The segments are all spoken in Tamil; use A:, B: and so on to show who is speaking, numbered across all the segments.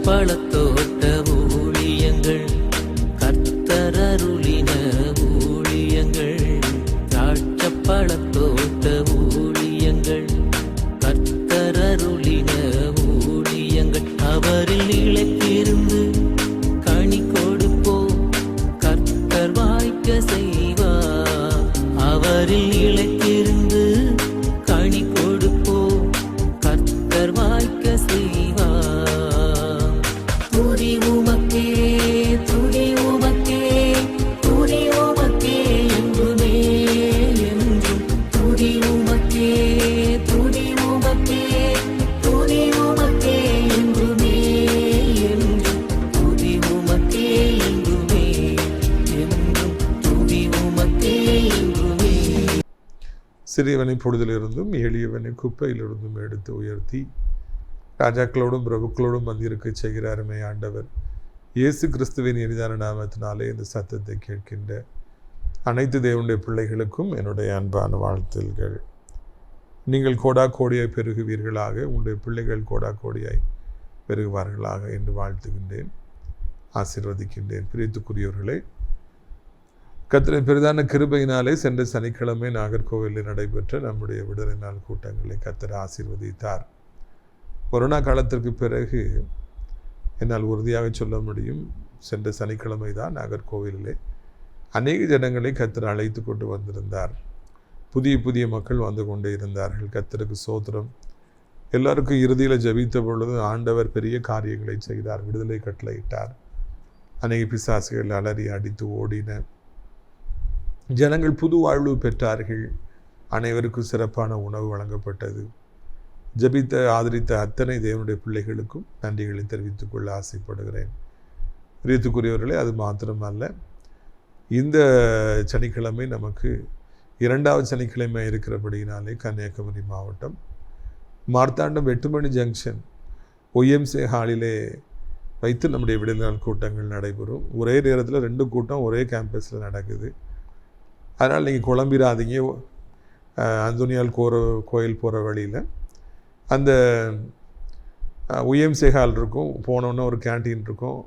A: பழத்தோட்ட ஊழியங்கள், கர்த்தர் அருளின ஊழியங்கள். திராட்சை பழத்தோட்ட ஊழியங்கள், கர்த்தர் அருளின ஊழியங்கள். அவரில் இழைத்திருந்து கனி கொடுப்போம், கர்த்தர் வாய்க்க செய்வார். அவரில் இழைத்திருந்து கனி கொடுப்போம், கர்த்தர் வாய்க்க செய்வார். துதி உமக்கே, துதி உமக்கே, துதி உமக்கே என்றுமே என்றும். துதி உமக்கே, துதி உமக்கே, துதி உமக்கே என்றுமே என்றும். துதி உமக்கே என்றுமே என்றும். துதி உமக்கே என்றுமே.
B: சிறியவனை பொழுதிலிருந்தும் எளியவனை குப்பையிலிருந்தும் எடுத்து உயர்த்தி ராஜாக்களோடும் பிரபுக்களோடும் வந்திருக்க செய்கிற அருமை ஆண்டவர் இயேசு கிறிஸ்துவின் இனிதான நாமத்தினாலே இந்த சத்தத்தை கேட்கின்ற அனைத்து தேவனுடைய பிள்ளைகளுக்கும் என்னுடைய அன்பான வாழ்த்துகள். நீங்கள் கோடா கோடியாய் பெருகுவீர்களாக, உங்களுடைய பிள்ளைகள் கோடா கோடியாய் பெருகுவார்களாக என்று வாழ்த்துகின்றேன், ஆசீர்வதிக்கின்றேன். பிரியத்துக்குரியவர்களே, கர்த்தரின் பெரிதான கிருபையினாலே சென்ற சனிக்கிழமை நாகர்கோவிலில் நடைபெற்ற நம்முடைய விடுதலை நாள் கூட்டங்களை கர்த்தர் ஆசீர்வதித்தார். கொரோனா காலத்திற்கு பிறகு என்னால் உறுதியாக சொல்ல முடியும், சென்ற சனிக்கிழமை தான் நாகர்கோவிலிலே அநேக ஜனங்களை கர்த்தர் அழைத்து கொண்டு வந்திருந்தார். புதிய புதிய மக்கள் வந்து கொண்டே இருந்தார்கள். கர்த்தருக்கு ஸ்தோத்திரம். எல்லாருக்கும் இறுதியில் ஜெபித்த பொழுது ஆண்டவர் பெரிய காரியங்களை செய்தார், விடுதலை கட்டளையிட்டார். அநேக பிசாசுகள் அலறி அடித்து ஓடின. ஜனங்கள் புது வாழ்வு பெற்றார்கள். அனைவருக்கும் சிறப்பான உணவு வழங்கப்பட்டது. ஜெபித்த ஆதரித்த அத்தனை தேவனுடைய பிள்ளைகளுக்கும் நன்றிகளை தெரிவித்துக் கொள்ள ஆசைப்படுகிறேன். பிரியத்துக்குரியவர்களே, அது மாத்திரமல்ல, இந்த சனிக்கிழமை நமக்கு இரண்டாவது சனிக்கிழமை இருக்கிறபடியினாலே கன்னியாகுமரி மாவட்டம் மார்த்தாண்டம் 8 மணி ஜங்ஷன் OMC ஹாலிலே வைத்து நம்முடைய விடுதலை நாள் கூட்டங்கள் நடைபெறும். ஒரே நேரத்தில் 2 கூட்டம் ஒரே கேம்பஸில் நடக்குது. அதனால் நீங்கள் குழம்பிடாதீங்க. அந்தோனியால் கோயில் போகிற வழியில் அந்த OMC ஹால் இருக்கும், போனோன்னா ஒரு கேன்டீன் இருக்கும்.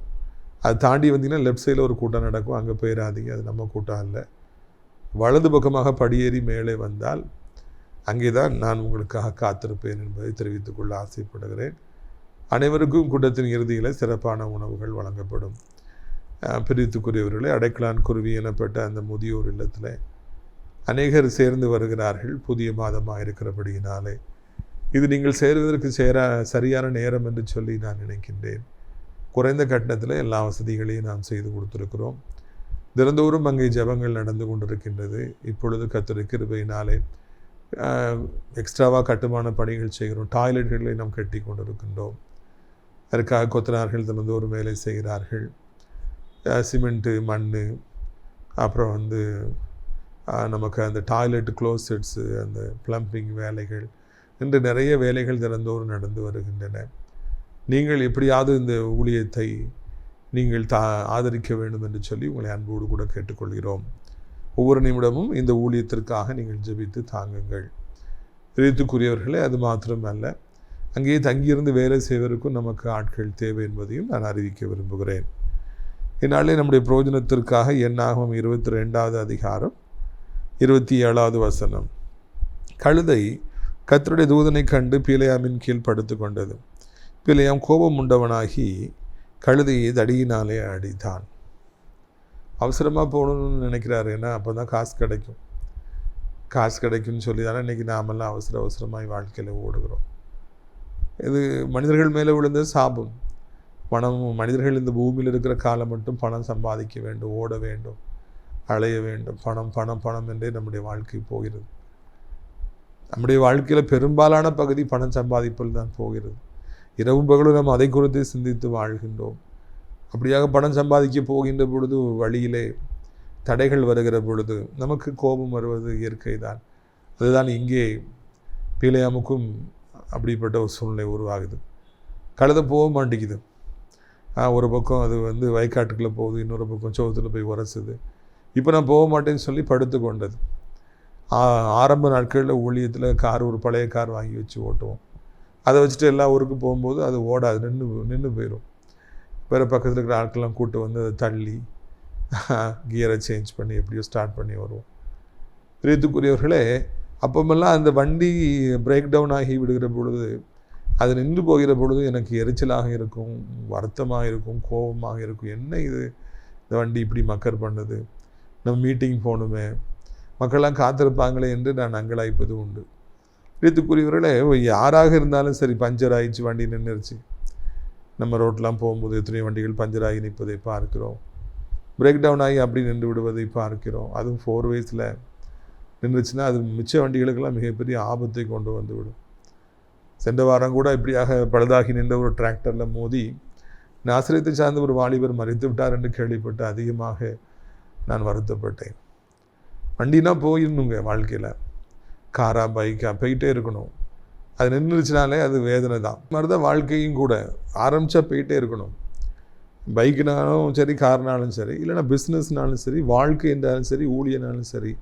B: அது தாண்டி வந்தீங்கன்னா லெஃப்ட் சைடில் ஒரு கூட்டம் நடக்கும், அங்கே போயிடாதீங்க, அது நம்ம கூட்டம் இல்லை. வலது பக்கமாக படியேறி மேலே வந்தால் அங்கே தான் நான் உங்களுக்காக காத்திருப்பேன் என்பதை தெரிவித்துக் கொள்ள ஆசைப்படுகிறேன். அனைவருக்கும் கூட்டத்தின் இறுதியில் சிறப்பான உணவுகள் வழங்கப்படும். பிரித்துக்குரியவர்களே, அடைக்கலான் குருவி எனப்பட்ட அந்த முதியோர் இல்லத்தில் அநேகர் சேர்ந்து வருகிறார்கள். புதிய மாதமாக இருக்கிறபடியினாலே இது நீங்கள் சேர்வதற்கு சரியான நேரம் என்று சொல்லி நான் நினைக்கின்றேன். குறைந்த கட்டணத்தில் எல்லா வசதிகளையும் நாம் செய்து கொடுத்துருக்கிறோம். தினந்தோறும் அங்கே ஜெபங்கள் நடந்து கொண்டிருக்கின்றது. இப்பொழுது கர்த்தருடைய கிருபையினாலே எக்ஸ்ட்ராவாக கட்டுமான பணிகள் செய்கிறோம். டாய்லெட்களை நாம் கட்டி கொண்டிருக்கின்றோம். அதற்காக கொத்தனார்கள் தினந்தோறும் வேலை செய்கிறார்கள். சிமெண்ட்டு, மண், அப்புறம் நமக்கு அந்த டாய்லெட் க்ளோசெட்ஸு, அந்த ப்ளம்பிங் வேலைகள் என்று நிறைய வேலைகள் தினந்தோறும் நடந்து வருகின்றன. நீங்கள் எப்படியாவது இந்த ஊழியத்தை நீங்கள் ஆதரிக்க வேண்டும் என்று சொல்லி உங்களை அன்போடு கூட கேட்டுக்கொள்கிறோம். ஒவ்வொரு நிமிடமும் இந்த ஊழியத்திற்காக நீங்கள் ஜெபித்து தாங்குங்கள். பிரியத்துக்குரியவர்களே, அது மாத்திரமல்ல, அங்கேயே தங்கியிருந்து வேலை செய்வதற்கும் நமக்கு ஆட்கள் தேவை என்பதையும் நான் அறிவிக்க விரும்புகிறேன். இந்நாளில் நம்முடைய பிரயோஜனத்திற்காக என்னாகும் 22வது அதிகாரம் 27வது வசனம். கழுதை கர்த்தருடைய தூதனை கண்டு பிலேயாமின் கீழ் படுத்து கொண்டது. பிலேயாம் கோபம் உண்டவனாகி கழுதையை தடியினாலே அடித்தான். அவசரமாக போகணும்னு நினைக்கிறாரு, ஏன்னா அப்போ தான் காசு கிடைக்கும்னு சொல்லி தானே இன்றைக்கி நாமெல்லாம் அவசரமாய் வாழ்க்கையில் ஓடுகிறோம். இது மனிதர்கள் மேலே விழுந்த சாபம். மனிதர்கள் இந்த பூமியில் இருக்கிற காலம் மட்டும் பணம் சம்பாதிக்க வேண்டும், ஓட வேண்டும், அலைய வேண்டும். பணம் பணம் பணம் என்றே நம்முடைய வாழ்க்கை போகிறது. நம்முடைய வாழ்க்கையில் பெரும்பாலான பகுதி பணம் சம்பாதிப்பில் தான் போகிறது. இரவும் பகலும் நாம் அதை குறித்து சிந்தித்து வாழ்கின்றோம். அப்படியாக பணம் சம்பாதிக்க போகின்ற பொழுது வழியிலே தடைகள் வருகிற பொழுது நமக்கு கோபம் வருவது இயற்கை தான். அதுதான் இங்கே பிலேயாமுக்கும் அப்படிப்பட்ட ஒரு சூழ்நிலை உருவாகுது. கழுதை போக மாட்டேங்குது. ஒரு பக்கம் அது வயக்காட்டுக்குள்ளே போகுது, இன்னொரு பக்கம் சோகத்தில் போய் உரசுது. இப்போ நான் போக மாட்டேன்னு சொல்லி படுத்து கொண்டது. ஆரம்ப நாட்களில் ஊழியத்தில் ஒரு பழைய கார் வாங்கி வச்சு ஓட்டுவோம். அதை வச்சுட்டு எல்லா ஊருக்கும் போகும்போது அது ஓடாது, நின்று போயிடும். வேறு பக்கத்தில் இருக்கிற ஆட்கள்லாம் கூட்டு வந்து அதை தள்ளி கியரை சேஞ்ச் பண்ணி எப்படியோ ஸ்டார்ட் பண்ணி வருவோம். பிரியத்துக்குரியவர்களே, அப்பமெல்லாம் அந்த வண்டி பிரேக் டவுன் ஆகி விடுகிற பொழுது, அது நின்று போகிற பொழுது எனக்கு எரிச்சலாக இருக்கும், வருத்தமாக இருக்கும், கோபமாக இருக்கும். என்ன இது, இந்த வண்டி இப்படி மக்கர் பண்ணுது, நம்ம மீட்டிங் போகணுமே, மக்கள்லாம் காத்திருப்பாங்களே என்று நான் அங்கலாய்ப்பது உண்டு. பிரியத்துக்குரியவர்களே, யாராக இருந்தாலும் சரி, பஞ்சர் ஆயிடுச்சு, வண்டி நின்றுச்சு. நம்ம ரோட்லாம் போகும்போது எத்தனை வண்டிகள் பஞ்சர் ஆகி நிற்பதை பார்க்கிறோம். பிரேக் டவுன் ஆகி அப்படி நின்று விடுவதை பார்க்கிறோம். அதுவும் 4 வயசில் நின்றுச்சுன்னா அது மிச்ச வண்டிகளுக்கெல்லாம் மிகப்பெரிய ஆபத்தை கொண்டு வந்து விடும். சென்ற வாரம் கூட இப்படியாக பழுதாகி நின்ற ஒரு டிராக்டரில் மோதி நாசரேத்தை சார்ந்த ஒரு வாலிபர் மறித்து விட்டார் என்று கேள்விப்பட்டு அதிகமாக நான் வருத்தப்பட்டேன். வண்டினா போயிடணுங்க, வாழ்க்கையில் காரா பைக்கா போயிட்டே இருக்கணும். அது நின்றுச்சுனாலே அது வேதனை தான். அது மாதிரி தான் வாழ்க்கையும் கூட, ஆரம்பித்தா போயிட்டே இருக்கணும். பைக்குனாலும் சரி, கார்னாலும் சரி, இல்லைனா பிஸ்னஸ்னாலும் சரி, வாழ்க்கை என்றாலும் சரி, ஊழியனாலும் சரி,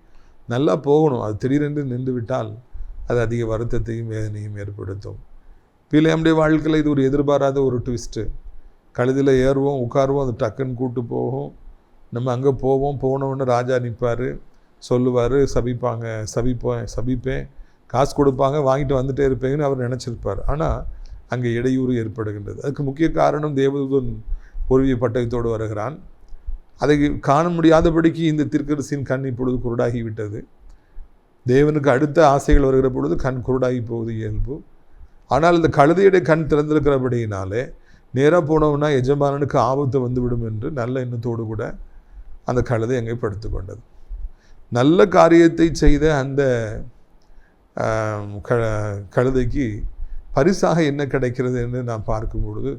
B: நல்லா போகணும். அது திடீரென்று நின்று விட்டால் அது அதிக வருத்தத்தையும் வேதனையும் ஏற்படுத்தும். பிள்ளையாமுடைய வாழ்க்கையில் இது ஒரு எதிர்பாராத ஒரு ட்விஸ்ட்டு. கழுதியில் ஏறுவோம், உட்காருவோம், அது டக்குன்னு கூட்டு போகும். நம்ம அங்கே போவோம், போனோன்னு ராஜா நிற்பார், சொல்லுவார், சபிப்பேன், காசு கொடுப்பாங்க, வாங்கிட்டு வந்துட்டே இருப்பேங்கன்னு அவர் நினச்சிருப்பார். ஆனால் அங்கே இடையூறு ஏற்படுகின்றது. அதுக்கு முக்கிய காரணம் தேவதூதன் பொறுவிய பட்டயத்தோடு வருகிறான். அதை காண முடியாதபடிக்கு இந்த தீர்க்கதரிசியின் கண் இப்பொழுது குருடாகி விட்டது. தேவனுக்கு அடுத்த ஆசைகள் வருகிற பொழுது கண் குருடாகி போகுது இயல்பு. ஆனால் இந்த கழுதையுடைய கண் திறந்திருக்கிறபடியினாலே நேராக போனோம்னா எஜமானனுக்கு ஆபத்து வந்துவிடும் என்று நல்ல எண்ணத்தோடு கூட அந்த கழுதை அங்கே படுத்து கொண்டது. நல்ல காரியத்தை செய்த அந்த கழுதைக்கு பரிசாக என்ன கிடைக்கிறது என்று நாம் பார்க்கும் பொழுது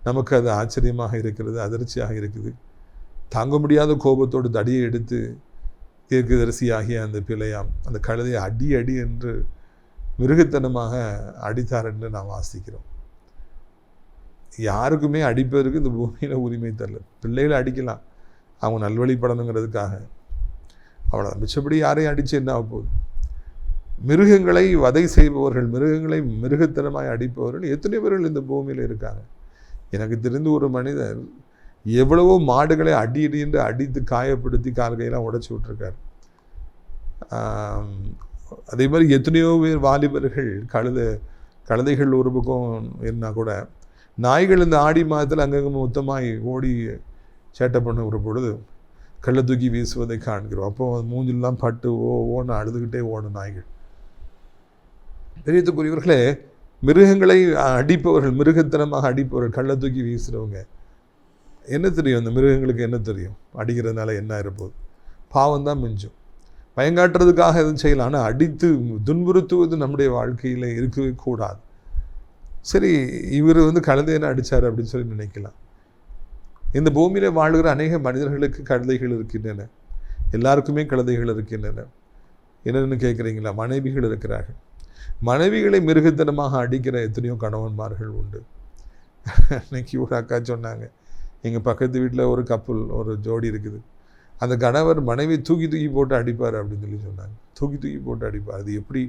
B: நமக்கு அது ஆச்சரியமாக இருக்கிறது, அதிர்ச்சியாக இருக்குது. தாங்க முடியாத கோபத்தோடு தடியை எடுத்து தீர்க்கதரிசியாகிய அந்த பிள்ளையாம் அந்த கழுதையை அடி என்று மிருகத்தனமாக அடித்தார் என்று நாம் வாசிக்கிறோம். யாருக்குமே அடிப்பதற்கு இந்த பூமியில் உரிமை தரல. பிள்ளைகளை அடிக்கலாம், அவங்க நல்வழிப்படணுங்கிறதுக்காக, அவ்வளோதான். மிச்சப்படி யாரையும் அடித்து என்ன ஆக போகுது? மிருகங்களை வதை செய்பவர்கள், மிருகங்களை மிருகத்தனமாய் அடிப்பவர்கள் எத்தனை பேர்கள் இந்த பூமியில் இருக்காங்க. எனக்கு தெரிந்து ஒரு மனிதர் எவ்வளவோ மாடுகளை அடி என்று அடித்து காயப்படுத்தி கால்கையெல்லாம் உடைச்சி விட்டுருக்கார். அதே மாதிரி எத்தனையோ பேர் வாலிபர்கள் கழுதைகள் ஒரு பக்கம் இருந்தால் கூட நாய்கள் இந்த ஆடி மாதத்தில் அங்கங்கே மொத்தமாய் ஓடி சேட்டை பண்ண ஒரு பொழுது கள்ள தூக்கி வீசுவதை காண்கிறோம். அப்போ மூஞ்சிலாம் பட்டு ஓன்னு அழுதுகிட்டே ஓடும் நாய்கள். தெரியத்துக்குரியவர்களே, மிருகங்களை அடிப்பவர்கள், மிருகத்தனமாக அடிப்பவர்கள், கள்ள தூக்கி வீசுகிறவங்க, என்ன தெரியும் அந்த மிருகங்களுக்கு? என்ன தெரியும்? அடிக்கிறதுனால என்ன இருப்போது? பாவம் தான் மிஞ்சும். பயங்காட்டுறதுக்காக எதுவும் செய்யலாம், ஆனால் அடித்து துன்புறுத்துவது நம்முடைய வாழ்க்கையில் இருக்கவே கூடாது. சரி, இவர் கழுதையனை அடித்தார் அப்படின்னு சொல்லி நினைக்கலாம். இந்த பூமியில் வாழ்கிற அநேக மனிதர்களுக்கு கழுதைகள் இருக்கின்றன, எல்லாருக்குமே கழுதைகள் இருக்கின்றன. என்னென்னு கேட்குறீங்களா? மனைவிகள் இருக்கிறார்கள். மனைவிகளை மிருகத்தனமாக அடிக்கிற எத்தனையோ கணவன்மார்கள் உண்டு. இன்னைக்கு ஒரு அக்கா சொன்னாங்க, எங்கள் பக்கத்து வீட்டில் ஒரு கப்புள், ஒரு ஜோடி இருக்குது, அந்த கணவர் மனைவி தூக்கி போட்டு அடிப்பார் அப்படின்னு சொல்லி சொன்னாங்க. தூக்கி போட்டு அடிப்பார். அது எப்படி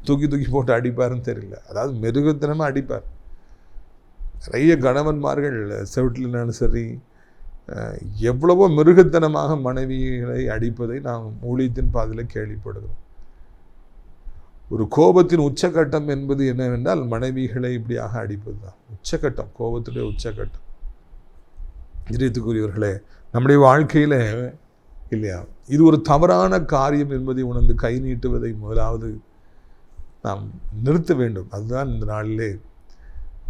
B: தூக்கி போட்டு அடிப்பாருன்னு தெரியல. அதாவது மிருகத்தனமாக அடிப்பார். நிறைய கணவன்மார்கள் செவிட்டில்னாலும் சரி, எவ்வளவோ மிருகத்தனமாக மனைவிகளை அடிப்பதை நாம் ஊழியத்தின் பாதையில் கேள்விப்படுகிறோம். ஒரு கோபத்தின் உச்சக்கட்டம் என்பது என்னவென்றால் மனைவிகளை இப்படியாக அடிப்பது தான் உச்சக்கட்டம், கோபத்துடைய உச்சக்கட்டம். இதயத்துக்குரியவர்களே, நம்முடைய வாழ்க்கையில் இல்லையா, இது ஒரு தவறான காரியம் என்பதை உணர்ந்து கை நீட்டுவதை முதலாவது நாம் நிறுத்த வேண்டும். அதுதான் இந்த நாளிலே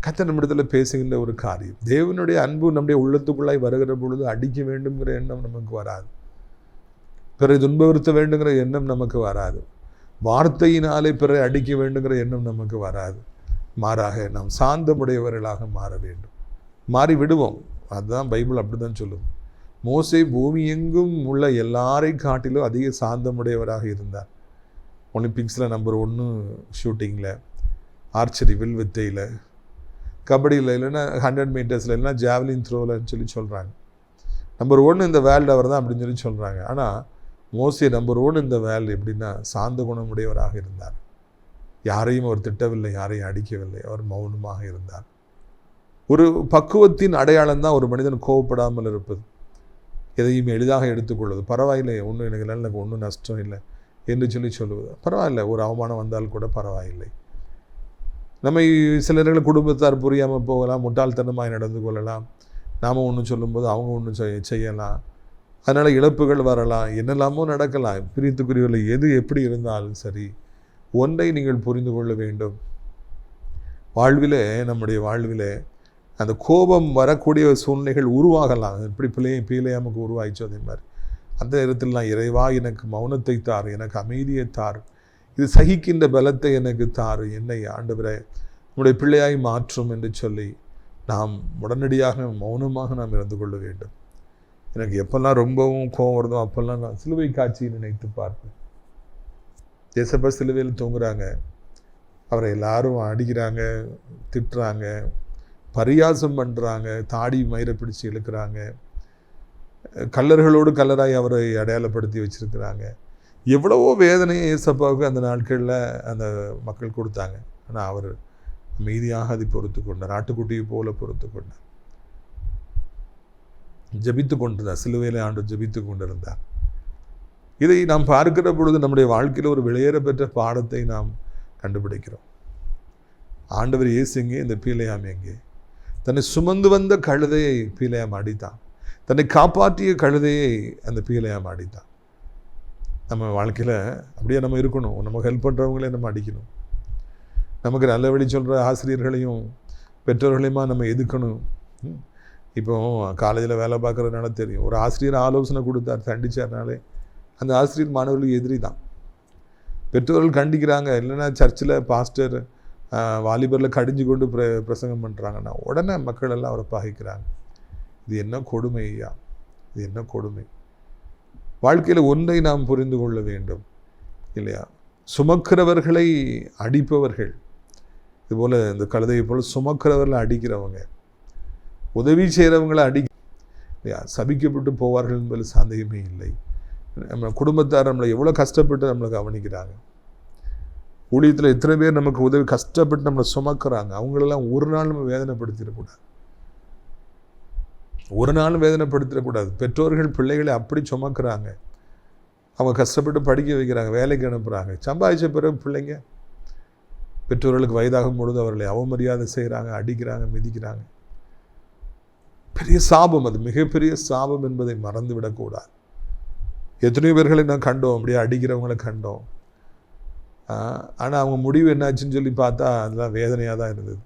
B: கர்த்தர் நம்மிடத்தில் பேசுகின்ற ஒரு காரியம். தேவனுடைய அன்பு நம்முடைய உள்ளத்துக்குள்ளாய் வருகிற பொழுது அடிக்க வேண்டும்ங்கிற எண்ணம் நமக்கு வராது, பிறரை துன்புறுத்த வேண்டுங்கிற எண்ணம் நமக்கு வராது, வார்த்தையினாலே பிறரை அடிக்க வேண்டுங்கிற எண்ணம் நமக்கு வராது. மாறாக நாம் சாந்தமுடையவர்களாக மாற வேண்டும். மாறி விடுவோம். அதுதான் பைபிள் அப்படி தான் சொல்லுது. மோசே பூமி எங்கும் உள்ள எல்லாரை காட்டிலும் அதிக சாந்தமுடையவராக இருந்தார். ஒலிம்பிக்ஸில் நம்பர் 1 ஷூட்டிங்கில், ஆர்ச்சரி வில்வித்தையில், கபடியில், இல்லைன்னா 100 மீட்டர்ஸில், இல்லைன்னா ஜாவ்லின் த்ரோவில்னு சொல்லி சொல்கிறாங்க. நம்பர் 1 இந்த வேர்ல்டு அவர் தான் அப்படின்னு சொல்லி சொல்கிறாங்க. ஆனால் மோசே நம்பர் 1 இந்த வேர்ல்டு எப்படின்னா சாந்த குணமுடையவராக இருந்தார். யாரையும் அவர் திட்டவில்லை, யாரையும் அடிக்கவில்லை, அவர் மௌனமாக இருந்தார். ஒரு பக்குவத்தின் அடையாளம் தான் ஒரு மனிதன் கோவப்படாமல் இருப்பது, எதையும் எளிதாக எடுத்துக்கொள்வது. பரவாயில்லை, ஒன்றும் எனக்கு ஒன்றும் நஷ்டம் இல்லை என்று சொல்லுவது. பரவாயில்லை, ஒரு அவமானம் வந்தால் கூட பரவாயில்லை. நம்மை சில நேரங்களில் குடும்பத்தார் புரியாமல் போகலாம், முட்டாள்தனமாக நடந்து கொள்ளலாம், நாம் ஒன்று சொல்லும்போது அவங்க ஒன்று செய்யலாம், அதனால் இழப்புகள் வரலாம், என்னெல்லாமோ நடக்கலாம். பிரித்துக்குரியவர்கள் எது எப்படி இருந்தாலும் சரி, ஒன்றை நீங்கள் புரிந்து கொள்ள வேண்டும். வாழ்விலே, நம்முடைய வாழ்விலே அந்த கோபம் வரக்கூடிய சூழ்நிலைகள் உருவாகலாம். எப்படி பிள்ளையாமுக்கு உருவாயிச்சோ அதே மாதிரி அந்த இடத்தில் நான் இறைவா எனக்கு மௌனத்தை தார், எனக்கு அமைதியை தார், இது சகிக்கின்ற பலத்தை எனக்கு தார், என்னை ஆண்டவரே நம்முடைய பிள்ளையாய் மாற்றும் என்று சொல்லி நாம் உடனடியாக மௌனமாக நாம் இருந்து கொள்ள வேண்டும். எனக்கு எப்பெல்லாம் ரொம்பவும் கோபம் வருதோ அப்பெல்லாம் நான் சிலுவை காட்சியை நினைத்து பார்ப்பேன். ஏசப்பா சிலுவையில் தூங்குறாங்க, அவரை எல்லாரும் அடிக்கிறாங்க, திட்டுறாங்க, பரியாசம் பண்ணுறாங்க, தாடி மயிரை பிடிச்சி இழுக்கிறாங்க, கல்லர்களோடு கல்லராய் அவரை அடையாளப்படுத்தி வச்சுருக்கிறாங்க. எவ்வளவோ வேதனையை ஏசப்பாவுக்கு அந்த நாட்களில் அந்த மக்கள் கொடுத்தாங்க. ஆனால் அவர் அமைதியாக அதை பொறுத்து கொண்டார், ஆட்டுக்குட்டியை போல பொறுத்து கொண்டார், ஜபித்து கொண்டிருந்தார். சிலுவையில் ஆண்டவர் ஜபித்து கொண்டிருந்தார். இதை நாம் பார்க்கிற பொழுது நம்முடைய வாழ்க்கையில் ஒரு வெளியேற பெற்ற பாடத்தை நாம் கண்டுபிடிக்கிறோம். ஆண்டவர் இயேசு எங்கே, இந்த பீலையாம் எங்கே? தன்னை சுமந்து வந்த கழுதையை பீலையாம் அடித்தான், தன்னை காப்பாற்றிய கழுதையை அந்த பீலையாம் அடித்தான். நம்ம வாழ்க்கையில் அப்படியே நம்ம இருக்கணும். நமக்கு ஹெல்ப் பண்ணுறவங்களே நம்ம அடிக்கணும். நமக்கு நல்ல வழி சொல்கிற ஆசிரியர்களையும் பெற்றோர்களையுமா நம்ம எதுக்கணும். இப்போ காலேஜில் வேலை பார்க்குறதுனால தெரியும், ஒரு ஆசிரியர் ஆலோசனை கொடுத்தார், தண்டிச்சார்னாலே அந்த ஆசிரியர் மாணவர்களுக்கு எதிரி தான். பெற்றோர்கள் கண்டிக்கிறாங்க, இல்லைன்னா சர்ச்சில் பாஸ்டர் வாலிபரில் கடிஞ்சு கொண்டு பிரசங்கம் பண்ணுறாங்கன்னா உடனே மக்கள் எல்லாம் அவரை பகைக்கிறாங்க. இது என்ன கொடுமை ஐயா, இது என்ன கொடுமை. வாழ்க்கையில் ஒன்றை நாம் புரிந்து கொள்ள வேண்டும் இல்லையா? சுமக்கிறவர்களை அடிப்பவர்கள், இதுபோல் இந்த கழுதையை போல் சுமக்கிறவர்களை அடிக்கிறவங்க, உதவி செய்கிறவங்களை இல்லையா, சபிக்கப்பட்டு போவார்கள் என்பது சந்தேகமே இல்லை. நம்ம குடும்பத்தார் நம்மளை எவ்வளோ கஷ்டப்பட்டு நம்மளை கவனிக்கிறாங்க. ஊழியத்தில் எத்தனை பேர் நமக்கு உதவி கஷ்டப்பட்டு நம்மளை சுமக்கிறாங்க. அவங்களெல்லாம் ஒரு நாள் நம்ம வேதனைப்படுத்திடக்கூடாது, ஒரு நாள் வேதனைப்படுத்திடக்கூடாது. பெற்றோர்கள் பிள்ளைகளை அப்படி சுமக்கிறாங்க, அவங்க கஷ்டப்பட்டு படிக்க வைக்கிறாங்க, வேலைக்கு அனுப்புகிறாங்க. சம்பாதிச்ச பிறகு பிள்ளைங்க பெற்றோர்களுக்கு வயதாகும் பொழுது அவர்களை அவமரியாதை செய்கிறாங்க, அடிக்கிறாங்க, மிதிக்கிறாங்க. பெரிய சாபம், அது மிகப்பெரிய சாபம் என்பதை மறந்து விடக்கூடாது. எத்தனையோ பேர்களை நான் கண்டோம், அப்படியே அடிக்கிறவங்களை கண்டோம். ஆனால் அவங்க முடிவு என்னாச்சுன்னு சொல்லி பார்த்தா அதெல்லாம் வேதனையாக தான் இருந்தது.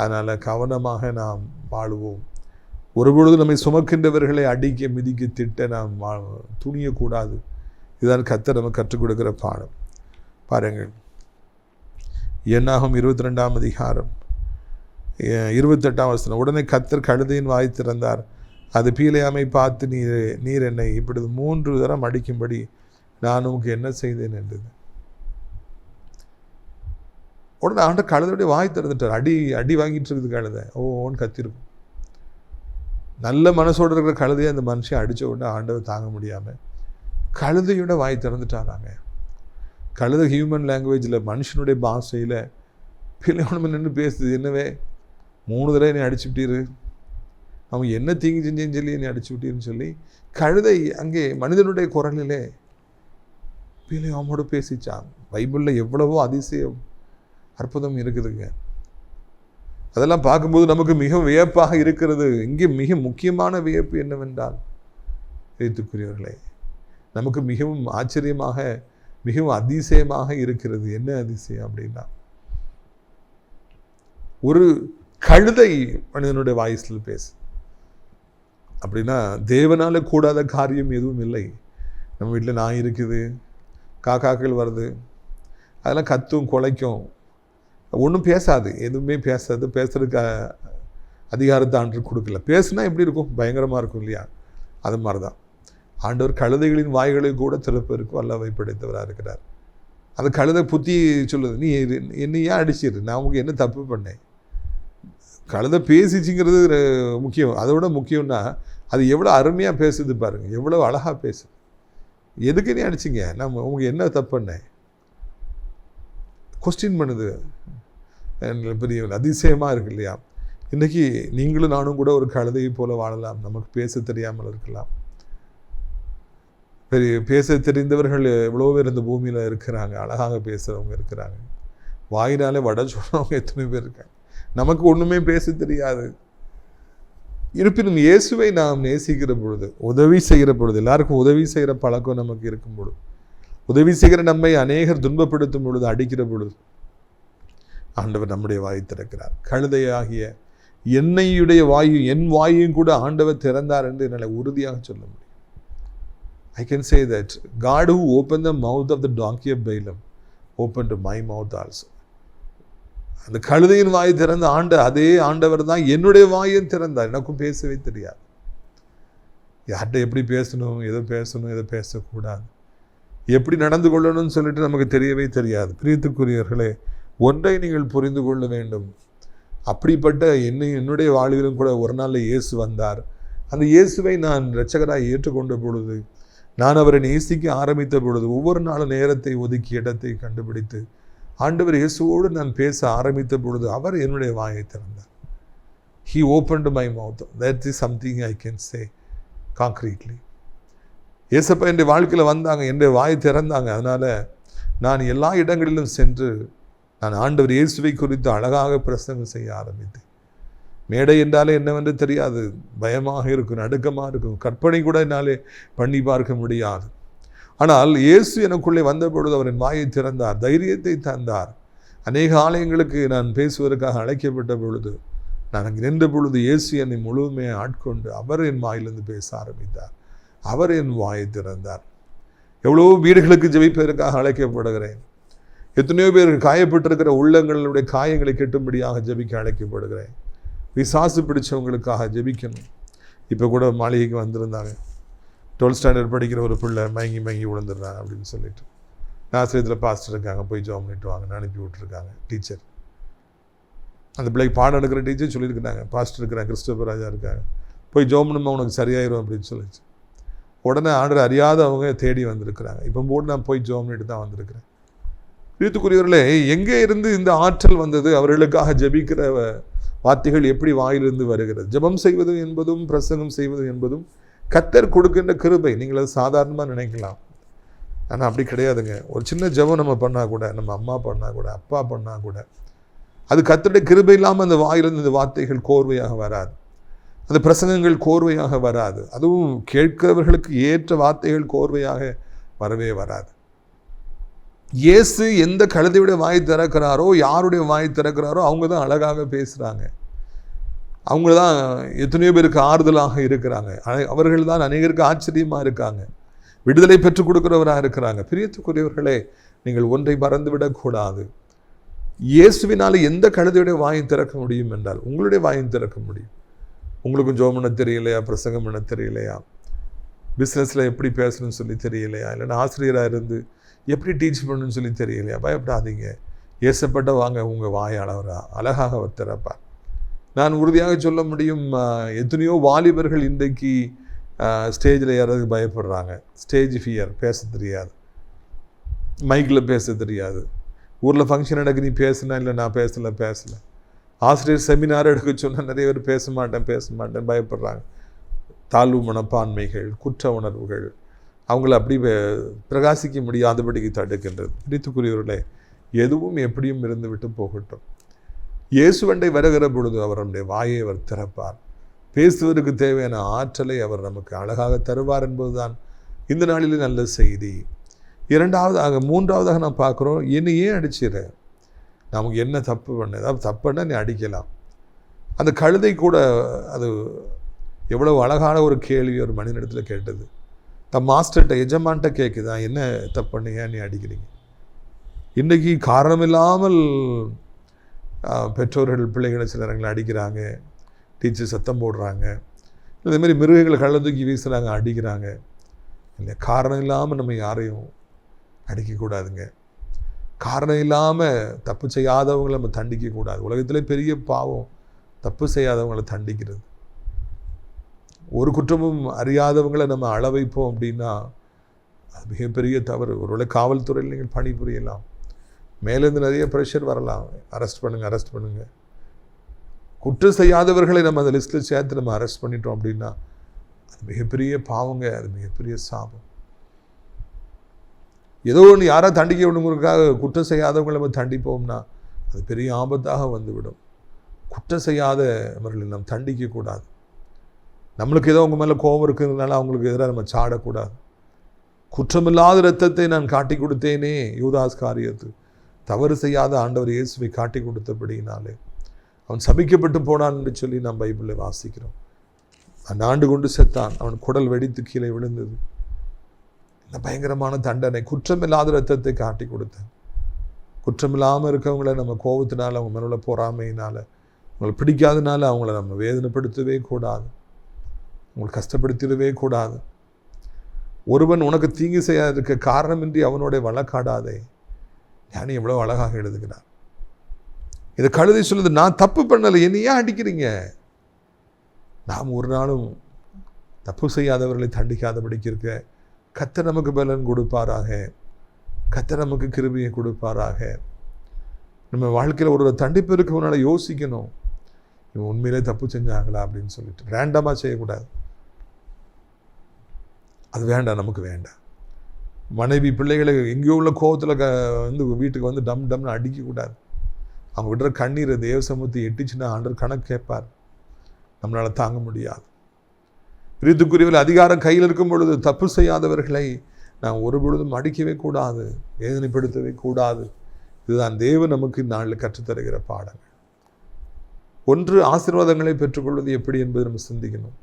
B: அதனால் கவனமாக நாம் வாழுவோம். ஒருபொழுது நம்மை சுமக்கின்றவர்களை அடிக்க மிதிக்க திட்ட நாம் துணியக்கூடாது. இதுதான் கர்த்தர் நமக்கு கற்றுக் கொடுக்கிற பாடம். பாருங்கள், என்னாகும் 22ஆம் அதிகாரம் 28ஆம் வசனம். உடனே கர்த்தர் கழுதையின் வாய் திறந்தார், அது பீலையாமை பார்த்து, நீர் என்னை இப்பொழுது 3 தரம் அடிக்கும்படி நான் உனக்கு என்ன செய்தேன் என்றது. உடனே ஆண்டவர் கழுதையுடைய வாய் திறந்துட்டார். அடி வாங்கிட்டு இருக்குது கழுதை, ஓன்னு கத்திருக்கும். நல்ல மனசோடு இருக்கிற கழுதையை அந்த மனுஷன் அடித்த உடனே ஆண்டவர் தாங்க முடியாமல் கழுதையோட வாய் திறந்துட்டாராங்க. கழுதை ஹியூமன் லாங்குவேஜில், மனுஷனுடைய பாஷையில் பிள்ளையோட நின்று பேசுது. என்னவே 3 தடவை என்னை அடிச்சு விட்டீரு, அவங்க என்ன தீங்கு செஞ்சேன்னு சொல்லி என்னை அடிச்சு விட்டீருன்னு சொல்லி கழுதை அங்கே மனிதனுடைய குரலிலே பிள்ளையோட பேசிச்சாங்க. பைபிளில் எவ்வளவோ அதிசயம் அற்புதம் இருக்குதுங்க. அதெல்லாம் பார்க்கும்போது நமக்கு மிக வியப்பாக இருக்கிறது. இங்கே மிக முக்கியமான வியப்பு என்னவென்றால், ஏற்றுக்குரியவர்களே, நமக்கு மிகவும் ஆச்சரியமாக, மிகவும் அதிசயமாக இருக்கிறது. என்ன அதிசயம் அப்படின்னா, ஒரு கழுதை மனிதனுடைய வாய்ஸில் பேசு அப்படின்னா தேவனால கூடாத காரியம் எதுவும் இல்லை. நம்ம வீட்டில் நாய் இருக்குது, காக்காக்கள் வருது, அதெல்லாம் கத்தும் குலைக்கும், ஒன்றும் பேசாது, எதுவுமே பேசாது. பேசுறதுக்கு அதிகாரத்தை ஆண்டவர் கொடுக்கல. பேசுனா எப்படி இருக்கும்? பயங்கரமாக இருக்கும் இல்லையா? அது மாதிரி தான் ஆண்டவர் கழுதைகளின் வாய்களை கூட திறப்பதற்கு வல்லமை படைத்தவராக இருக்கிறார். அந்த கழுதை புத்தி சொல்லுது, நீ என்னை ஏன் அடிச்சிரு, நான் உங்களுக்கு என்ன தப்பு பண்ணேன்? கழுதை பேசிச்சுங்கிறது முக்கியம். அதை விட முக்கியம்னா அது எவ்வளோ அருமையாக பேசுது பாருங்கள், எவ்வளோ அழகாக பேசுது. எதுக்கு நீ அடிச்சிங்க, நான் உங்களுக்கு என்ன தப்பு பண்ணேன்? கொஸ்டின் பண்ணுது. பெரிய அதிசயமாக இருக்கு இல்லையா? இன்றைக்கி நீங்களும் நானும் கூட ஒரு கழுதையை போல வாழலாம். நமக்கு பேச தெரியாமல் இருக்கலாம். பேச தெரிந்தவர்கள் எவ்வளோ பேர் இந்த பூமியில் இருக்கிறாங்க. அழகாக பேசுகிறவங்க இருக்கிறாங்க. வாயினாலே வடை சொல்கிறவங்க எத்தனை பேர் இருக்காங்க. நமக்கு ஒன்றுமே பேச தெரியாது. இருப்பினும் இயேசுவை நாம் நேசிக்கிற பொழுது, உதவி செய்கிற பொழுது, எல்லாருக்கும் உதவி செய்கிற பழக்கம் நமக்கு இருக்கும் பொழுது, உதவி செய்கிற நம்மை அநேகர் துன்பப்படுத்தும் பொழுது, அடிக்கிற பொழுது, ஆண்டவர் நம்முடைய வாயை திறக்கிறார். கழுதையாகிய என்னையுடைய வாயு, என் வாயையும் கூட ஆண்டவர் திறந்தார் என்று என்னால் உறுதியாக சொல்ல முடியும். I can say that God who opened the mouth of the donkey of Balaam opened my mouth also. அந்த கழுதையின் வாயை திறந்த அதே ஆண்டவர் தான் என்னுடைய வாயும் திறந்தார். எனக்கும் பேசவே தெரியாது. யார்கிட்ட எப்படி பேசணும், எதை பேசக்கூடாது, எப்படி நடந்து கொள்ளணும்னு சொல்லிட்டு நமக்கு தெரியவே தெரியாது. பிரியத்துக்குரியவர்களே, ஒன்றை நீங்கள் புரிந்து கொள்ள வேண்டும். அப்படிப்பட்ட என்னுடைய வாழ்விலும் கூட ஒரு நாளில் இயேசு வந்தார். அந்த இயேசுவை நான் இரட்சகராய் ஏற்றுக்கொண்ட பொழுது, நான் அவரை நேசிக்க ஆரம்பித்த பொழுது, ஒவ்வொரு நாளும் நேரத்தை ஒதுக்கி இடத்தை கண்டுபிடித்து ஆண்டவர் இயேசுவோடு நான் பேச ஆரம்பித்த பொழுது அவர் என்னுடைய வாயை திறந்தார். He opened my mouth. That is something I can say concretely. இயேசப்பா என்னுடைய வாழ்க்கையில் வந்தாங்க, என்னுடைய வாயை திறந்தாங்க. அதனால் நான் எல்லா இடங்களிலும் சென்று நான் ஆண்டவர் இயேசுவை குறித்து அழகாக பிரசங்கம் செய்ய ஆரம்பித்தேன். மேடை என்றாலே என்னவென்று தெரியாது, பயமாக இருக்கும், நடுக்கமாக இருக்கும், கற்பனை கூட என்னாலே பண்ணி பார்க்க முடியாது. ஆனால் இயேசு எனக்குள்ளே வந்த பொழுது அவர் என் வாயை திறந்தார், தைரியத்தை தந்தார். அநேக ஆலயங்களுக்கு நான் பேசுவதற்காக அழைக்கப்பட்ட பொழுது, நான் அங்கே நின்ற பொழுது இயேசு என்னை முழுமையாக ஆட்கொண்டு அவர் என் வாயிலிருந்து பேச ஆரம்பித்தார். அவர் என் வாயை திறந்தார். எவ்வளோ வீடுகளுக்கு ஜெபிப்பதற்காக அழைக்கப்படுகிறேன். எத்தனையோ பேர் காயப்பட்டிருக்கிற உள்ளங்களுடைய காயங்களை கெட்டும்படியாக ஜெபிக்க அழைக்கப்படுகிறேன். பிசாசு பிடிச்சவங்களுக்காக ஜெபிக்கணும். இப்போ கூட மாளிகைக்கு வந்திருந்தாங்க. 12th ஸ்டாண்டர்ட் படிக்கிற ஒரு பிள்ளை மயங்கி விழுந்துடுறாங்க அப்படின்னு சொல்லிட்டு, ஆசிரியத்தில் பாஸ்டர் இருக்காங்க, போய் ஜாம் பண்ணிட்டு வாங்கன்னு அனுப்பி விட்டுருக்காங்க டீச்சர். அந்த பிள்ளைக்கு பாடம் எடுக்கிற டீச்சர் சொல்லியிருக்கிறாங்க, பாஸ்டர் இருக்கிறாங்க, கிறிஸ்டோபர் ராஜா இருக்காங்க, போய் ஜாம் பண்ணுமா உனக்கு சரியாயிரும் அப்படின்னு சொல்லிச்சு. உடனே ஆண்டவர் அறியாத அவங்க தேடி வந்திருக்கிறாங்க. இப்போ போட்டு நான் போய் ஜாம் பண்ணிட்டு தான் வந்திருக்கிறேன். பிரியத்துக்குரியவர்களே, எங்கே இருந்து இந்த ஆற்றல் வந்தது? அவர்களுக்காக ஜெபிக்கிற வார்த்தைகள் எப்படி வாயிலிருந்து வருகிறது? ஜெபம் செய்வது என்பதும் பிரசங்கம் செய்வது என்பதும் கர்த்தர் கொடுக்கின்ற கிருபை. நீங்கள் அது சாதாரணமாக நினைக்கலாம், ஆனால் அப்படி கிடையாதுங்க. ஒரு சின்ன ஜெபம் நம்ம பண்ணால் கூட, நம்ம அம்மா பண்ணால் கூட, அப்பா பண்ணால் கூட, அது கர்த்தருடைய கிருபை இல்லாமல் அந்த வாயிலிருந்து இந்த வார்த்தைகள் கோர்வையாக வராது, அந்த பிரசங்கங்கள் கோர்வையாக வராது. அதுவும் கேட்கிறவர்களுக்கு ஏற்ற வார்த்தைகள் கோர்வையாக வரவே வராது. இயேசு எந்த கழுதையுடைய வாய் திறக்கிறாரோ, யாருடைய வாய் திறக்கிறாரோ அவங்க தான் அழகாக பேசுகிறாங்க. அவங்க தான் எத்தனையோ பேருக்கு ஆறுதலாக இருக்கிறாங்க. அவர்கள் தான் அநேகருக்கு ஆச்சரியமாக இருக்காங்க, விடுதலை பெற்றுக் கொடுக்கிறவராக இருக்கிறாங்க. பிரியத்துக்குரியவர்களே, நீங்கள் ஒன்றை மறந்துவிடக்கூடாது. இயேசுவினால் எந்த கழுதையுடைய வாயை திறக்க முடியும் என்றால் உங்களுடைய வாயும் திறக்க முடியும். உங்களுக்கும் ஜெபம் பண்ண தெரியலையா, பிரசங்கம் பண்ண தெரியலையா, பிஸ்னஸில் எப்படி பேசணும்னு சொல்லி தெரியலையா, இல்லைன்னா ஆசிரியராக இருந்து எப்படி டீச் பண்ணணும்னு சொல்லி தெரியலையா, பயப்படாதீங்க. இயேசப்பட்ட வாங்க, உங்கள் வாய் அழகாக அவர் திறப்பார். நான் உறுதியாக சொல்ல முடியும், எத்தனையோ வாலிபர்கள் இன்றைக்கு ஸ்டேஜில் ஏறதுக்கு பயப்படுறாங்க. ஸ்டேஜ் ஃபியர், பேச தெரியாது, மைக்கில் பேச தெரியாது. ஊரில் ஃபங்க்ஷன் நடக்கு, நீ பேசுனா, இல்லை நான் பேசலை. ஆசிரியர் செமினார் எடுக்க சொன்னால் நிறைய பேர் பேச மாட்டேன் பயப்படுறாங்க. தாழ்வு மனப்பான்மைகள், குற்ற உணர்வுகள் அவங்கள அப்படி பிரகாசிக்க முடியாதபடிக்கு தடுக்கின்றது. பிரித்துக்குரியவர்களே, எதுவும் எப்படியும் இருந்து விட்டு போகட்டும். இயேசுவண்டை வருகிற பொழுது அவருடைய வாயை அவர் திறப்பார். பேசுவதற்கு தேவையான ஆற்றலை அவர் நமக்கு அழகாக தருவார் என்பதுதான் இந்த நாளிலே நல்ல செய்தி. மூன்றாவதாக நான் பார்க்குறோம், என்னை ஏன் அடிச்சிட? நமக்கு என்ன தப்பு பண்ண? ஏதாவது தப்பு பண்ணால் நீ அடிக்கலாம். அந்த கழுதை கூட அது எவ்வளவு அழகான ஒரு கேள்வி ஒரு மனிதனிடத்தில் கேட்டது. தம் மாஸ்டர்கிட்ட, எஜமான்கிட்ட கேட்குதா, என்ன தப்பு பண்ணீங்க, நீ அடிக்கிறீங்க? இன்றைக்கி காரணமில்லாமல் பெற்றோர்கள் பிள்ளைகளை சில நேரங்களை அடிக்கிறாங்க, டீச்சர் சத்தம் போடுறாங்க, இதேமாரி மிருகங்களை கள்ள தூக்கி வீசுகிறாங்க, அடிக்கிறாங்க. இல்லை, காரணம் இல்லாமல் நம்ம யாரையும் அடிக்கக்கூடாதுங்க. காரணம் இல்லாமல் தப்பு செய்யாதவங்களை நம்ம தண்டிக்கக்கூடாது. உலகத்திலே பெரிய பாவம் தப்பு செய்யாதவங்களை தண்டிக்கிறது. ஒரு குற்றமும் அறியாதவங்களை நம்ம அள வைப்போம் அப்படின்னா அது மிகப்பெரிய தவறு. ஒருவேளை காவல்துறையில் நீங்கள் பணிபுரியலாம், மேலேருந்து நிறைய ப்ரெஷர் வரலாம், அரெஸ்ட் பண்ணுங்க. குற்றம் செய்யாதவர்களை நம்ம அந்த லிஸ்ட்டில் சேர்த்து நம்ம அரெஸ்ட் பண்ணிட்டோம் அப்படின்னா அது மிகப்பெரிய பாவங்க, அது மிகப்பெரிய சாபம். ஏதோ ஒன்று யாராவது தண்டிக்க விடுங்கிறதுக்காக குற்றம் செய்யாதவங்களை நம்ம தண்டிப்போம்னா அது பெரிய ஆபத்தாக வந்துவிடும். குற்றம் செய்யாதவர்களை நம்ம தண்டிக்கக்கூடாது. நம்மளுக்கு ஏதோ அவங்க மேலே கோபம் இருக்கிறதுனால அவங்களுக்கு எதிராக நம்ம சாடக்கூடாது. குற்றமில்லாத இரத்தத்தை நான் காட்டி கொடுத்தேனே யூதாஸ் காரியத்து, தவறு செய்யாத ஆண்டவர் இயேசுவை காட்டி கொடுத்தபடினாலே அவன் சபிக்கப்பட்டு போனான் என்று சொல்லி நாம் பைபிளில் வாசிக்கிறோம். அந்த ஆண்டு கொண்டு செத்தான், அவன் குடல் வெடித்து கீழே விழுந்தது. இந்த பயங்கரமான தண்டனை, குற்றமில்லாத இரத்தத்தை காட்டி கொடுத்தேன். குற்றமில்லாமல் இருக்கவங்கள நம்ம கோபத்தினால, அவங்க மேலே பொறாமையினால், அவங்களை பிடிக்காதனால அவங்கள நம்ம வேதனைப்படுத்தவே கூடாது, அவங்களை கஷ்டப்படுத்திடவே கூடாது. ஒருவன் உனக்கு தீங்கு செய்யாதிருக்க காரணமின்றி அவனோட வழக்காடாதே. ஞானி எவ்வளோ அழகாக எழுதுகிறார். இதை கழுதை சொல்லுது, நான் தப்பு பண்ணலை, என்னை ஏன் அடிக்கிறீங்க? நாம் ஒரு நாளும் தப்பு செய்யாதவர்களை தண்டிக்காதபடிக்கு இருக்க கர்த்தர் நமக்கு பலன் கொடுப்பாராக, கர்த்தர் நமக்கு கிருபையை கொடுப்பாராக. நம்ம வாழ்க்கையில் ஒரு தண்டிப்பு இருக்கவனால யோசிக்கணும், இவன் உண்மையிலே தப்பு செஞ்சாங்களா அப்படின்னு சொல்லிட்டு. ரேண்டமாக செய்யக்கூடாது, அது வேண்டாம், நமக்கு வேண்டாம். மனைவி பிள்ளைகளை எங்கேயோ உள்ள கோபத்தில் வந்து வீட்டுக்கு வந்து டம் டம்னு அடிக்கக்கூடாது. அவங்க விடுற கண்ணீரை தேவ சமூகத்தை எட்டிச்சுன்னா ஆண்டவர் கணக்கு கேட்பார், நம்மளால் தாங்க முடியாது. பிரித்துக்குரியவர்கள் அதிகாரம் கையில் இருக்கும் பொழுது தப்பு செய்யாதவர்களை நாம் ஒரு பொழுதும் அடிக்கவே கூடாது, வேதனைப்படுத்தவே கூடாது. இதுதான் தேவன் நமக்கு இந்நாளில் கற்றுத்தருகிற பாடங்கள். ஒன்று, ஆசீர்வாதங்களை பெற்றுக்கொள்வது எப்படி என்பது நம்ம சிந்திக்கணும்.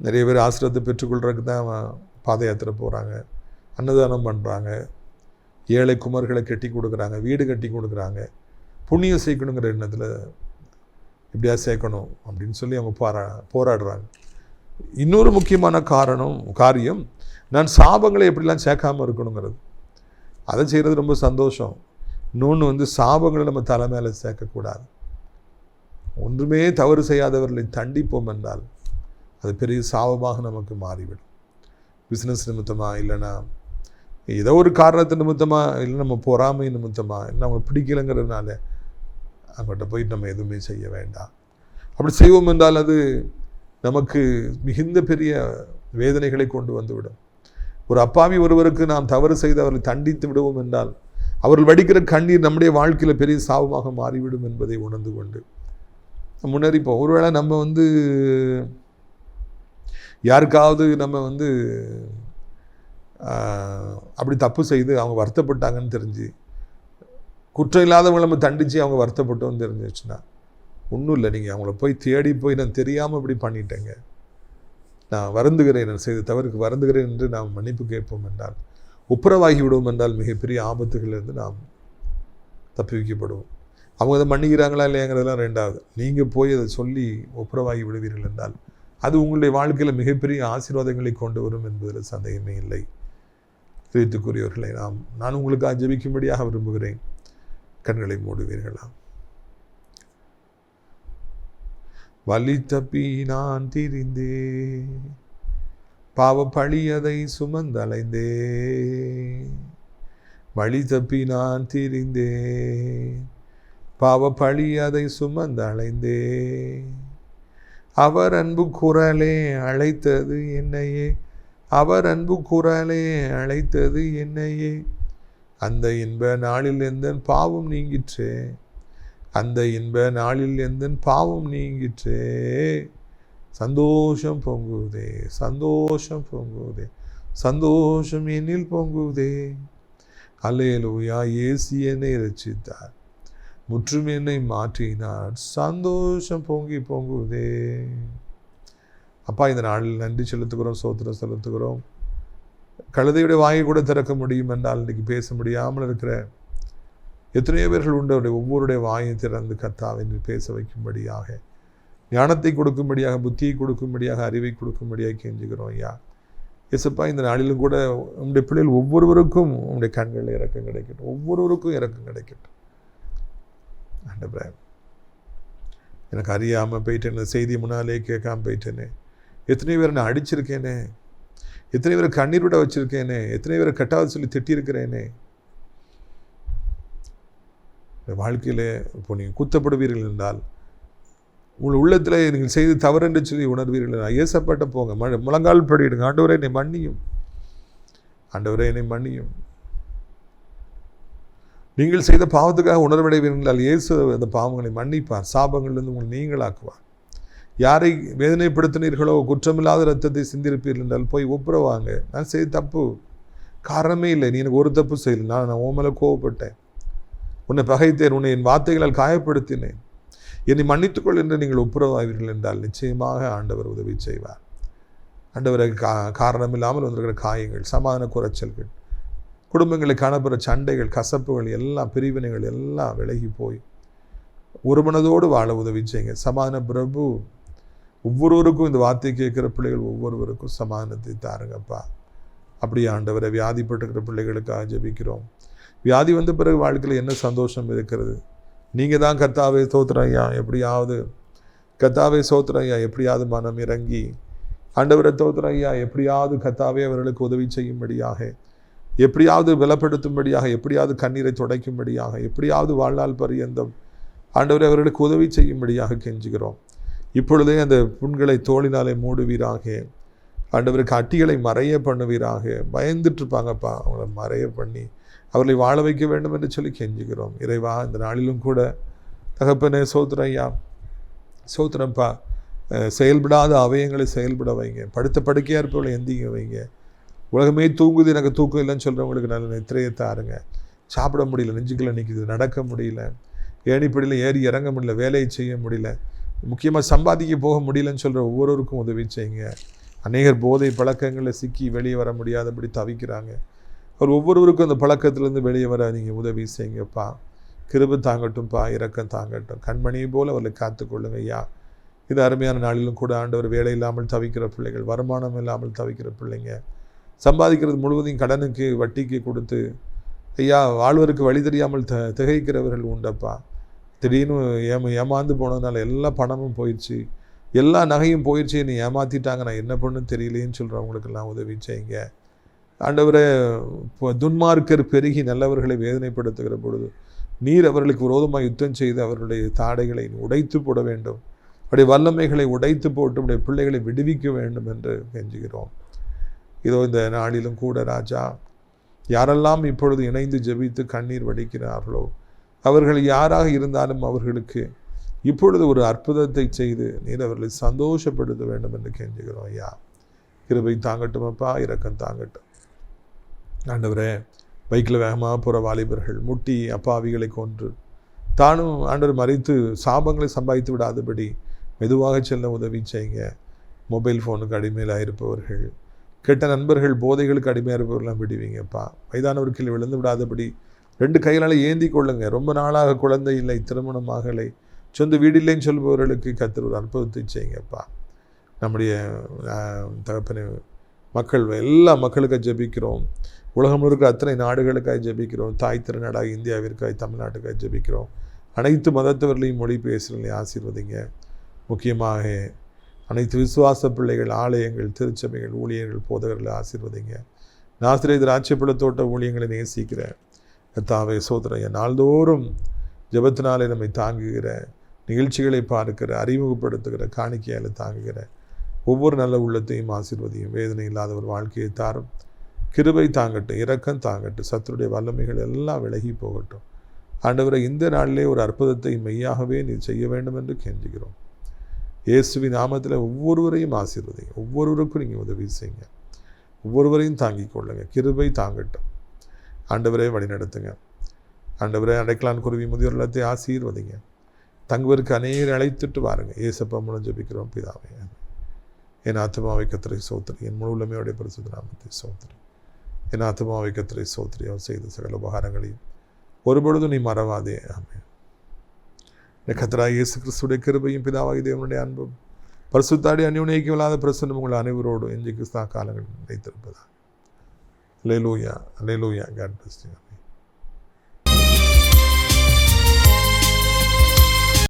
B: நிறைய பேர் ஆசீர்வாதத்தை பெற்றுக்கொள்றதுக்கு தான் பாத யாத்திரை போகிறாங்க, அன்னதானம் பண்ணுறாங்க, ஏழை குமர்களை கட்டி கொடுக்குறாங்க, வீடு கட்டி கொடுக்குறாங்க, புண்ணியம் சேர்க்கணுங்கிற எண்ணத்தில் எப்படியா சேர்க்கணும் அப்படின்னு சொல்லி அவங்க போராடுறாங்க. இன்னொரு முக்கியமான காரியம் நான் சாபங்களை எப்படிலாம் சேர்க்காமல் இருக்கணுங்கிறது. அதை செய்கிறது ரொம்ப சந்தோஷம். இன்னொன்று வந்து சாபங்களை நம்ம தலை மேலே சேர்க்கக்கூடாது. ஒன்றுமே தவறு செய்யாதவர்களை தண்டிப்போம் என்றால் அது பெரிய சாபமாக நமக்கு மாறிவிடும். பிஸ்னஸ் நிமித்தமாக, இல்லைன்னா ஏதோ ஒரு காரணத்து நிமித்தமாக, இல்லை நம்ம பொறாமை நிமித்தமாக, இல்லை நம்ம பிடிக்கலைங்கிறதுனால அவங்கள்ட்ட போயிட்டு நம்ம எதுவுமே செய்ய வேண்டாம். அப்படி செய்வோம் என்றால் அது நமக்கு மிகுந்த பெரிய வேதனைகளை கொண்டு வந்துவிடும். ஒரு அப்பாவி ஒருவருக்கு நாம் தவறு செய்து அவர்களை தண்டித்து விடுவோம் என்றால் அவர்கள் வடிக்கிற கண்ணீர் நம்முடைய வாழ்க்கையில் பெரிய சாபமாக மாறிவிடும் என்பதை உணர்ந்து கொண்டு முன்னேறிப்போம். ஒருவேளை நம்ம வந்து யாருக்காவது நம்ம வந்து அப்படி தப்பு செய்து அவங்க வருத்தப்பட்டாங்கன்னு தெரிஞ்சு, குற்றம் இல்லாதவங்களை நம்ம தண்டித்து அவங்க வருத்தப்பட்டோன்னு தெரிஞ்சிச்சுன்னா ஒன்றும் இல்லை, நீங்கள் அவங்கள போய் தேடி போய் நான் தெரியாமல் இப்படி பண்ணிட்டேங்க, நான் வருந்துகிறேன், நான் செய்த தவறுக்கு வருந்துகிறேன் என்று நாம் மன்னிப்பு கேட்போம் என்றால், ஒப்புரவாகி விடுவோம் என்றால் மிகப்பெரிய ஆபத்துகளிலிருந்து நாம் தப்பி வைக்கப்படுவோம். அவங்க அதை மன்னிக்கிறாங்களா இல்லையாங்கிறதெல்லாம் ரெண்டாவது. நீங்கள் போய் அதை சொல்லி ஒப்புரவாகி விடுவீர்கள் என்றால் அது உங்களுடைய வாழ்க்கையில் மிகப்பெரிய ஆசீர்வாதங்களை கொண்டு வரும் என்பதில் சந்தேகமே இல்லை. கிறிஸ்துக்குரியவர்களை நான் உங்களுக்கு ஜெபிக்கும்படியாக விரும்புகிறேன். கண்களை மூடுவீர்களா? வலி தப்பி நான் திரிந்தே, பாவ பழியதை சுமந்தலைந்தே, வழி தப்பி நான் திரிந்தே, பாவ பழியதை சுமந்தலைந்தே, அவர் அன்பு குரலே அழைத்தது என்னையே, அவர் அன்பு குரலே அழைத்தது என்னையே, அந்த இன்ப நாளில் எந்தன் பாவம் நீங்கிற்றே, அந்த இன்ப நாளில் எந்தன் பாவம் நீங்கிற்றே, சந்தோஷம் பொங்குதே, சந்தோஷம் பொங்குதே, சந்தோஷம் என்னில் பொங்குதே, அல்லேலூயா, இயேசு என்னை இரட்சித்தார், முற்றும் என்னை மாற்றினார், சந்தோஷம் பொங்கி பொங்குதே. அப்பா, இந்த நாளில் நன்றி செலுத்துகிறோம், சோத்திரம் செலுத்துகிறோம். கழுதையுடைய வாயை கூட திறக்க முடியும் என்றால் இன்றைக்கு பேச முடியாமல் இருக்கிற எத்தனையோ பேர்கள் உண்டு. அவருடைய ஒவ்வொருடைய வாயை திறந்து கர்த்தாவை பேச வைக்கும்படியாக, ஞானத்தை கொடுக்கும்படியாக, புத்தியை கொடுக்கும்படியாக, அறிவை கொடுக்கும்படியாக கெஞ்சுகிறோம். ஐயா இயேசுப்பா, இந்த நாளிலும் கூட உங்களுடைய பிள்ளைகள் ஒவ்வொருவருக்கும் உங்களுடைய கண்களில் இறக்கம் கிடைக்கட்டும், ஒவ்வொருவருக்கும் இறக்கம் கிடைக்கட்டும். ஆண்டவரே, எனக்கு அறியாமல் போயிட்டேன்னு, செய்தி முன்னாலே கேட்காம போயிட்டேனே, எத்தனை பேரை நான் அடிச்சிருக்கேனே, எத்தனை பேரை கண்ணீர் விட வச்சிருக்கேனே, எத்தனை பேரை கட்டாவது சொல்லி திட்டியிருக்கிறேனே. வாழ்க்கையில் இப்போ நீங்கள் குத்தப்படுவீர்கள் என்றால் உங்கள் உள்ளத்தில் நீங்கள் செய்து தவறு என்று சொல்லி உணர்வீர்கள், ஏசப்பட்ட போங்க, முழங்கால் படிடுங்க, ஆண்டவரே என்னை மன்னியும், ஆண்டவரே என்னை மன்னியும். நீங்கள் செய்த பாவத்துக்காக உணர்வடைவீர்கள், இயேசு அந்த பாவங்களை மன்னிப்பார், சாபங்களிலிருந்து உங்களை நீங்களாக்குவார். யாரை வேதனைப்படுத்தினீர்களோ, குற்றமில்லாத ரத்தத்தை சிந்திருப்பீர்கள் என்றால் போய் ஒப்புரவாங்க. நான் செய்த தப்பு, காரணமே இல்லை, நீ எனக்கு ஒரு தப்பு செய்யலை, நான் உன் மேலே கோவப்பட்டேன், உன்னை பகைத்தேன், உன்னை என் வார்த்தைகளால் காயப்படுத்தினேன், என்னை மன்னித்துக்கொள் என்று நீங்கள் ஒப்புரவாவீர்கள் என்றால் நிச்சயமாக ஆண்டவர் உதவி செய்வார். ஆண்டவரை காரணம் இல்லாமல் வந்திருக்கிற காயங்கள், சமாதான குறைச்சல்கள், குடும்பங்களை காணப்படுற சண்டைகள், கசப்புகள் எல்லாம், பிரிவினைகள் எல்லாம் விலகி போய் ஒரு மனதோடு வாழ உதவி செய்யுங்க. சமாதான பிரபு ஒவ்வொருவருக்கும், இந்த வார்த்தை கேட்குற பிள்ளைகள் ஒவ்வொருவருக்கும் சமாதானத்தை தாருங்கப்பா. அப்படியே ஆண்டவரை வியாதிப்பட்டுக்கிற பிள்ளைகளுக்காக ஜெபிக்கிறோம். வியாதி வந்த பிறகு வாழ்க்கையில் என்ன சந்தோஷம் இருக்கிறது? நீங்கள் தான் கர்த்தாவே ஸ்தோத்திரம் ஐயா, எப்படியாவது கர்த்தாவே ஸ்தோத்திரம் ஐயா, எப்படியாவது மனம் இறங்கி ஆண்டவரை ஸ்தோத்திரம் ஐயா, எப்படியாவது கர்த்தாவே அவர்களுக்கு உதவி செய்யும்படியாக, எப்படியாவது பலப்படுத்தும்படியாக, எப்படியாவது கண்ணீரை துடைக்கும்படியாக, எப்படியாவது வாழ்நாள் பரியந்தம் ஆண்டவரை அவர்களுக்கு உதவி செய்யும்படியாக கெஞ்சுகிறோம். இப்பொழுதே அந்த புண்களை தோளினாலே மூடுவீராக, ஆண்டவருக்கு அட்டிகளை மறைய பண்ணுவீராக. பயந்துட்டுருப்பாங்கப்பா, அவங்கள மறைய பண்ணி அவர்களை வாழ வைக்க வேண்டும் என்று சொல்லி கெஞ்சுகிறோம். இறைவா, இந்த நாளிலும் கூட தகப்பனே சோத்திரம் ஐயா, சோத்திரம்ப்பா, செயல்படாத அவயங்களை செயல்பட வைங்க, படுத்த படுக்கையாக இருப்பவங்களை எந்திங்க வைங்க. உலகமே தூங்குது, எனக்கு தூக்கம் இல்லைன்னு சொல்கிறவங்களுக்கு நல்ல நித்திரையை தாருங்க. சாப்பிட முடியல, நெஞ்சுக்குள்ள நிற்கிது, நடக்க முடியல, ஏணிப்படியில் ஏறி இறங்க முடியல, வேலையை செய்ய முடியல, முக்கியமாக சம்பாதிக்க போக முடியலன்னு சொல்கிற ஒவ்வொருவருக்கும் உதவி செய்யுங்க. அநேகர் போதை பழக்கங்களில் சிக்கி வெளியே வர முடியாதபடி தவிக்கிறாங்க. அவர் ஒவ்வொருவருக்கும் அந்த பழக்கத்திலேருந்து வெளியே வர நீங்கள் உதவி செய்யுங்கப்பா. கிருபை தாங்கட்டும்ப்பா, இரக்கம் தாங்கட்டும். கண்மணியை போல் அவர்களை காத்துக்கொள்ளுங்க ஐயா. இது அருமையான நாளிலும் கூட ஆண்டவர் வேலை இல்லாமல் தவிக்கிற பிள்ளைகள், வருமானம் இல்லாமல் தவிக்கிற பிள்ளைங்க, சம்பாதிக்கிறது முழுவதையும் கடனுக்கு வட்டிக்கு கொடுத்து ஐயா வாழ்வருக்கு வழி தெரியாமல் திகைக்கிறவர்கள் உண்டப்பா. திடீர்னு ஏமாந்து போனதுனால எல்லா பணமும் போயிடுச்சு, எல்லா நகையும் போயிடுச்சு, என்னை ஏமாற்றிட்டாங்க, நான் என்ன பண்ணுன்னு தெரியலேன்னு சொல்கிறவங்களுக்கெல்லாம் உதவி செய்யுங்க ஆண்டவரே. துன்மார்க்கர் பெருகி நல்லவர்களை வேதனைப்படுத்துகிற பொழுது நீர் அவர்களுக்கு விரோதமாக யுத்தம் செய்து அவர்களுடைய தாடைகளை உடைத்து போட வேண்டும், அவருடைய வல்லமைகளை உடைத்து போட்டு அவருடைய பிள்ளைகளை விடுவிக்க வேண்டும் என்று கெஞ்சுகிறோம். இதோ இந்த நாளிலும் கூட ராஜா, யாரெல்லாம் இப்பொழுது இணைந்து ஜெபித்து கண்ணீர் வடிக்கிறார்களோ, அவர்கள் யாராக இருந்தாலும் அவர்களுக்கு இப்பொழுது ஒரு அற்புதத்தை செய்து நீர் அவர்களை சந்தோஷப்படுத்த வேண்டும் என்று கெஞ்சுகிறோம் ஐயா. கிருபை தாங்கட்டும் அப்பா, இரக்கம் தாங்கட்டும் ஆண்டவரே. பைக்கில் வேகமாக போகிற வாலிபர்கள் முட்டி அப்பாவிகளை கொன்று தானும் ஆண்டவர் மறைத்து சாபங்களை சம்பாதித்து விடாதபடி மெதுவாக செல்ல உதவி செய்யுங்க. மொபைல் ஃபோனுக்கு அடிமையிலாக இருப்பவர்கள், கெட்ட நண்பர்கள், போதைகளுக்கு அடிமையாக இருப்பவர்களாம் விடுவீங்கப்பா. வயதானவர்கள் விழுந்து விடாதபடி 2 கைகளால் ஏந்தி கொள்ளுங்க. ரொம்ப நாளாக குழந்தை இல்லை, திருமணமாகலை, சொந்த வீடு இல்லைன்னு சொல்பவர்களுக்கு கர்த்தர் ஒரு அற்புதத்தை செய்யுங்கப்பா. நம்முடைய தகப்பனை மக்கள் எல்லா மக்களுக்காக ஜெபிக்கிறோம். உலகம் இருக்கிற அத்தனை நாடுகளுக்காக ஜெபிக்கிறோம். தாய் திருநாடாக இந்தியாவிற்காக, தமிழ்நாட்டுக்காக ஜெபிக்கிறோம். அனைத்து மதத்தவர்களையும் மொழி பேசுகிறவர்களையும் ஆசீர்வதிங்க. முக்கியமாக அனைத்து விசுவாச பிள்ளைகள், ஆலயங்கள், திருச்சபைகள், ஊழியர்கள், போதகர்களை ஆசீர்வதிங்க. நாசிரியர் திராட்சைப்பழ தோட்ட ஊழியங்களை நேசிக்கிற கர்த்தாவே சோதரைய, நாள்தோறும் ஜெபத்தினாலே நம்மை தாங்குகிற, நிகழ்ச்சிகளை பார்க்கிற, அறிமுகப்படுத்துகிற, காணிக்கையால் தாங்குகிற ஒவ்வொரு நல்ல உள்ளத்தையும் ஆசீர்வதியும். வேதனை இல்லாத ஒரு வாழ்க்கையை தாரும். கிருபை தாங்கட்டும், இரக்கம் தாங்கட்டும், சத்துருடைய வல்லமைகள் எல்லாம் விலகி போகட்டும். ஆண்டவரை, இந்த நாளிலே ஒரு அற்புதத்தை மெய்யாகவே நீ செய்ய வேண்டும் என்று கெஞ்சுகிறோம். இயேசுவின் நாமத்தில் ஒவ்வொருவரையும் ஆசீர்வதிங்க. ஒவ்வொருவருக்கும் நீங்கள் உதவி செய்யுங்க. ஒவ்வொருவரையும் தாங்கிக் கொள்ளுங்க. கிருபை தாங்கட்டும். ஆண்டவரே வழிநடத்துங்க. ஆண்டவரே, அடைக்கலான் குருவி முதியோர் இல்லத்தை ஆசீர்வதிங்க. தங்குவதற்கு அநேகர் அழைத்துட்டு வாருங்க. ஏசப்பா மூலம் ஜெபிக்கிறோம் பிதாவே. என் ஆத்மாவை கர்த்தரை ஸ்தோத்திரி, என் முழு உள்ளமையோடைய பரிசுத்த நாமத்தை ஸ்தோத்திரி. என் ஆத்மாவை கர்த்தரை ஸ்தோத்திரி, அவர் செய்த சகல உபகாரங்களையும் ஒருபொழுதும் நீ மறவாதே. ஆமென். கர்த்தராகிய இயேசு கிறிஸ்துடைய கிருபையும் பிதாவாகிய தேவனுடைய அன்பும் பரிசுத்தாடி அந்யோன்யம் இல்லாத பிரசன்னம் உங்கள் அனைவரோடு இன்றைக்கு காலங்கள் நினைத்திருப்பதா. Hallelujah, hallelujah. God bless you.